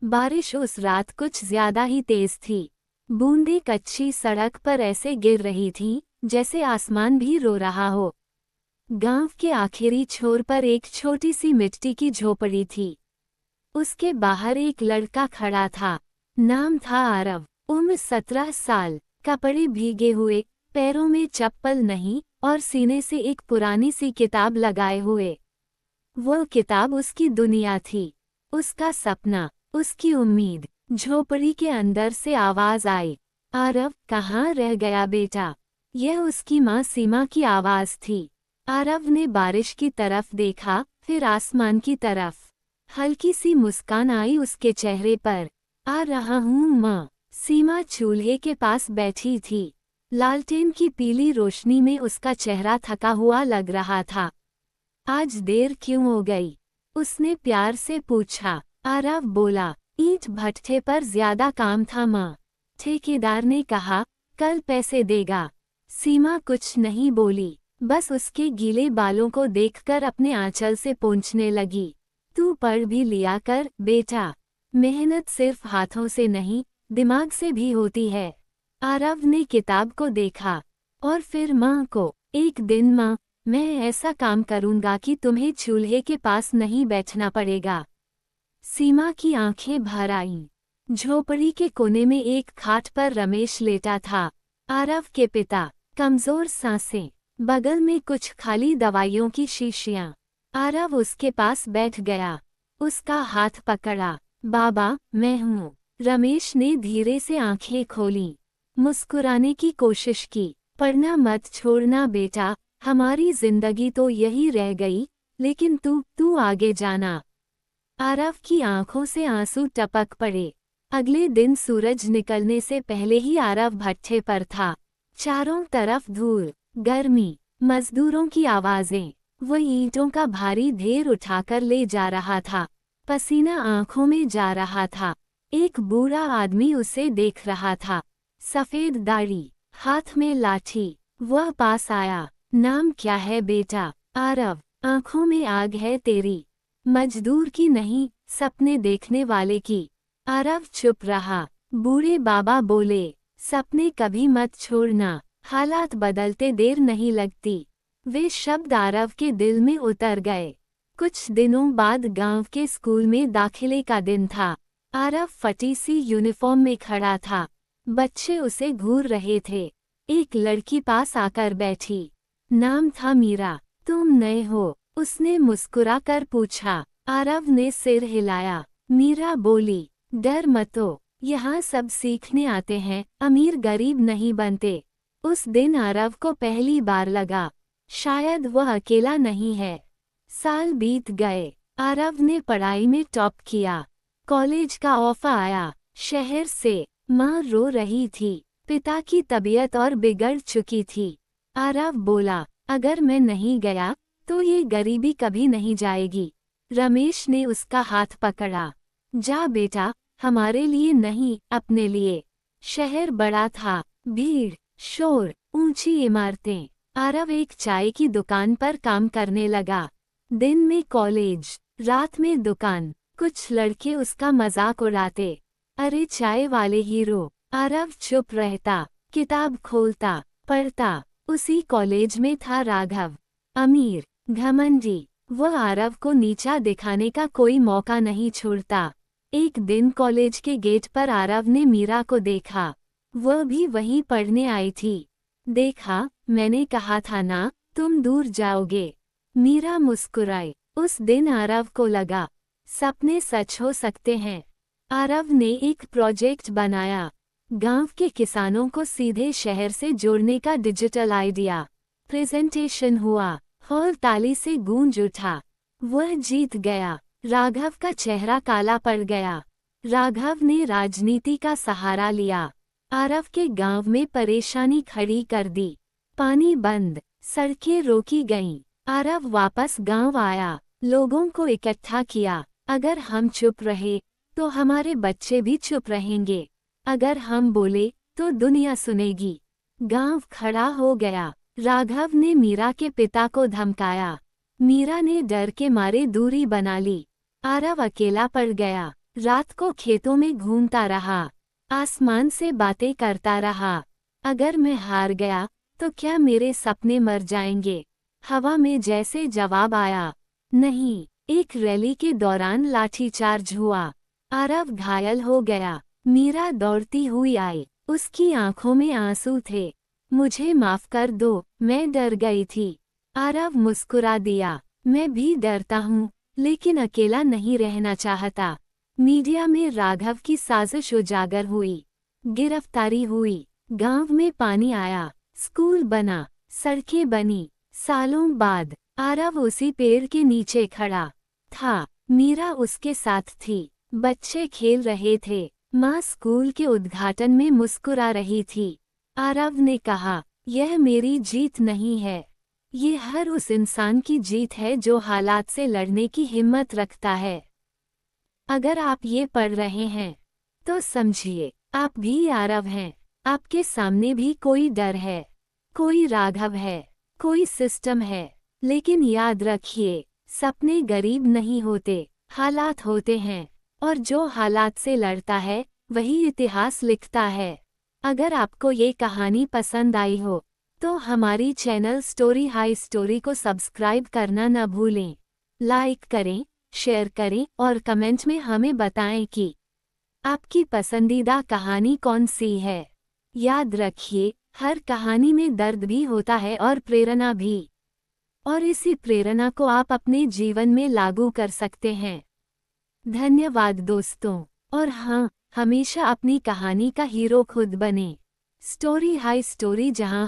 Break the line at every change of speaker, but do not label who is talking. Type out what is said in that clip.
बारिश उस रात कुछ ज्यादा ही तेज थी। बूंदें कच्ची सड़क पर ऐसे गिर रही थीं जैसे आसमान भी रो रहा हो। गांव के आखिरी छोर पर एक छोटी सी मिट्टी की झोपड़ी थी। उसके बाहर एक लड़का खड़ा था। नाम था आरव। उम्र 17 साल। कपड़े भीगे हुए, पैरों में चप्पल नहीं और सीने से एक पुरानी सी किताब लगाए हुए। वो किताब उसकी दुनिया थी, उसका सपना, उसकी उम्मीद। झोपड़ी के अंदर से आवाज आई, आरव कहाँ रह गया बेटा। यह उसकी माँ सीमा की आवाज थी। आरव ने बारिश की तरफ देखा, फिर आसमान की तरफ। हल्की सी मुस्कान आई उसके चेहरे पर। आ रहा हूँ माँ। सीमा चूल्हे के पास बैठी थी। लालटेन की पीली रोशनी में उसका चेहरा थका हुआ लग रहा था। आज देर क्यों हो गई? उसने प्यार से पूछा। आरव बोला, ईंट भट्ठे पर ज्यादा काम था माँ। ठेकेदार ने कहा, कल पैसे देगा। सीमा कुछ नहीं बोली, बस उसके गीले बालों को देखकर अपने आंचल से पोंछने लगी। तू पढ़ भी लिया कर बेटा। मेहनत सिर्फ हाथों से नहीं, दिमाग से भी होती है। आरव ने किताब को देखा और फिर माँ को। एक दिन माँ, मैं ऐसा काम करूंगा कि तुम्हें चूल्हे के पास नहीं बैठना पड़ेगा। सीमा की आंखें भर आईं। झोपड़ी के कोने में एक खाट पर रमेश लेटा था, आरव के पिता। कमजोर सांसें, बगल में कुछ खाली दवाइयों की शीशियां। आरव उसके पास बैठ गया, उसका हाथ पकड़ा। बाबा, मैं हूँ। रमेश ने धीरे से आंखें खोलीं, मुस्कुराने की कोशिश की। पढ़ना मत छोड़ना बेटा, हमारी जिंदगी तो यही रह गई, लेकिन तू आगे जाना। आरव की आंखों से आंसू टपक पड़े। अगले दिन सूरज निकलने से पहले ही आरव भट्ठे पर था। चारों तरफ धूल, गर्मी, मजदूरों की आवाजें। वो ईंटों का भारी ढेर उठाकर ले जा रहा था। पसीना आंखों में जा रहा था। एक बूढ़ा आदमी उसे देख रहा था, सफेद दाढ़ी, हाथ में लाठी। वह पास आया। नाम क्या है बेटा? आरव। आंखों में आग है तेरी। मजदूर की नहीं, सपने देखने वाले की। आरव चुप रहा। बूढ़े बाबा बोले, सपने कभी मत छोड़ना, हालात बदलते देर नहीं लगती। वे शब्द आरव के दिल में उतर गए। कुछ दिनों बाद गांव के स्कूल में दाखिले का दिन था। आरव फटी सी यूनिफॉर्म में खड़ा था। बच्चे उसे घूर रहे थे। एक लड़की पास आकर बैठी। नाम था मीरा। तुम नए हो? उसने मुस्कुरा कर पूछा। आरव ने सिर हिलाया। मीरा बोली, डर मतो, यहाँ सब सीखने आते हैं, अमीर गरीब नहीं बनते। उस दिन आरव को पहली बार लगा, शायद वह अकेला नहीं है। साल बीत गए। आरव ने पढ़ाई में टॉप किया। कॉलेज का ऑफर आया, शहर से। माँ रो रही थी, पिता की तबीयत और बिगड़ चुकी थी। आरव बोला, अगर मैं नहीं गया तो ये गरीबी कभी नहीं जाएगी। रमेश ने उसका हाथ पकड़ा। जा बेटा, हमारे लिए नहीं, अपने लिए। शहर बड़ा था, भीड़, शोर, ऊंची इमारतें। आरव एक चाय की दुकान पर काम करने लगा। दिन में कॉलेज, रात में दुकान। कुछ लड़के उसका मजाक उड़ाते, अरे चाय वाले हीरो। आरव चुप रहता, किताब खोलता, पढ़ता। उसी कॉलेज में था राघव, अमीर, घमंडी। वह आरव को नीचा दिखाने का कोई मौका नहीं छोड़ता। एक दिन कॉलेज के गेट पर आरव ने मीरा को देखा। वह भी वहीं पढ़ने आई थी। देखा, मैंने कहा था ना, तुम दूर जाओगे। मीरा मुस्कुराई। उस दिन आरव को लगा, सपने सच हो सकते हैं। आरव ने एक प्रोजेक्ट बनाया, गांव के किसानों को सीधे शहर से जोड़ने का डिजिटल आइडिया। प्रेजेंटेशन हुआ, हॉल ताली से गूंज उठा। वह जीत गया। राघव का चेहरा काला पड़ गया। राघव ने राजनीति का सहारा लिया। आरव के गांव में परेशानी खड़ी कर दी। पानी बंद, सड़कें रोकी गईं। आरव वापस गांव आया, लोगों को इकट्ठा किया। अगर हम चुप रहे तो हमारे बच्चे भी चुप रहेंगे। अगर हम बोले तो दुनिया सुनेगी। गांव खड़ा हो गया। राघव ने मीरा के पिता को धमकाया। मीरा ने डर के मारे दूरी बना ली। आरव अकेला पड़ गया। रात को खेतों में घूमता रहा, आसमान से बातें करता रहा। अगर मैं हार गया तो क्या मेरे सपने मर जाएंगे? हवा में जैसे जवाब आया, नहीं। एक रैली के दौरान लाठीचार्ज हुआ, आरव घायल हो गया। मीरा दौड़ती हुई आई, उसकी आंखों में आंसू थे। मुझे माफ कर दो, मैं डर गई थी। आरव मुस्कुरा दिया, मैं भी डरता हूँ, लेकिन अकेला नहीं रहना चाहता। मीडिया में राघव की साजिश उजागर हुई, गिरफ्तारी हुई, गांव में पानी आया, स्कूल बना, सड़कें बनी। सालों बाद आरव उसी पेड़ के नीचे खड़ा था, मीरा उसके साथ थी, बच्चे खेल रहे थे, माँ स्कूल के उद्घाटन में मुस्कुरा रही थी। आरव ने कहा, यह मेरी जीत नहीं है, ये हर उस इंसान की जीत है जो हालात से लड़ने की हिम्मत रखता है। अगर आप ये पढ़ रहे हैं तो समझिए, आप भी आरव हैं। आपके सामने भी कोई डर है, कोई राघव है, कोई सिस्टम है। लेकिन याद रखिए, सपने गरीब नहीं होते, हालात होते हैं। और जो हालात से लड़ता है वही इतिहास लिखता है। अगर आपको ये कहानी पसंद आई हो तो हमारी चैनल स्टोरी हाई स्टोरी को सब्सक्राइब करना न भूलें। लाइक करें, शेयर करें और कमेंट में हमें बताएं कि आपकी पसंदीदा कहानी कौन सी है। याद रखिए, हर कहानी में दर्द भी होता है और प्रेरणा भी। और इसी प्रेरणा को आप अपने जीवन में लागू कर सकते हैं। धन्यवाद दोस्तों। और हाँ, हमेशा अपनी कहानी का हीरो खुद बने। स्टोरी हाई स्टोरी, जहां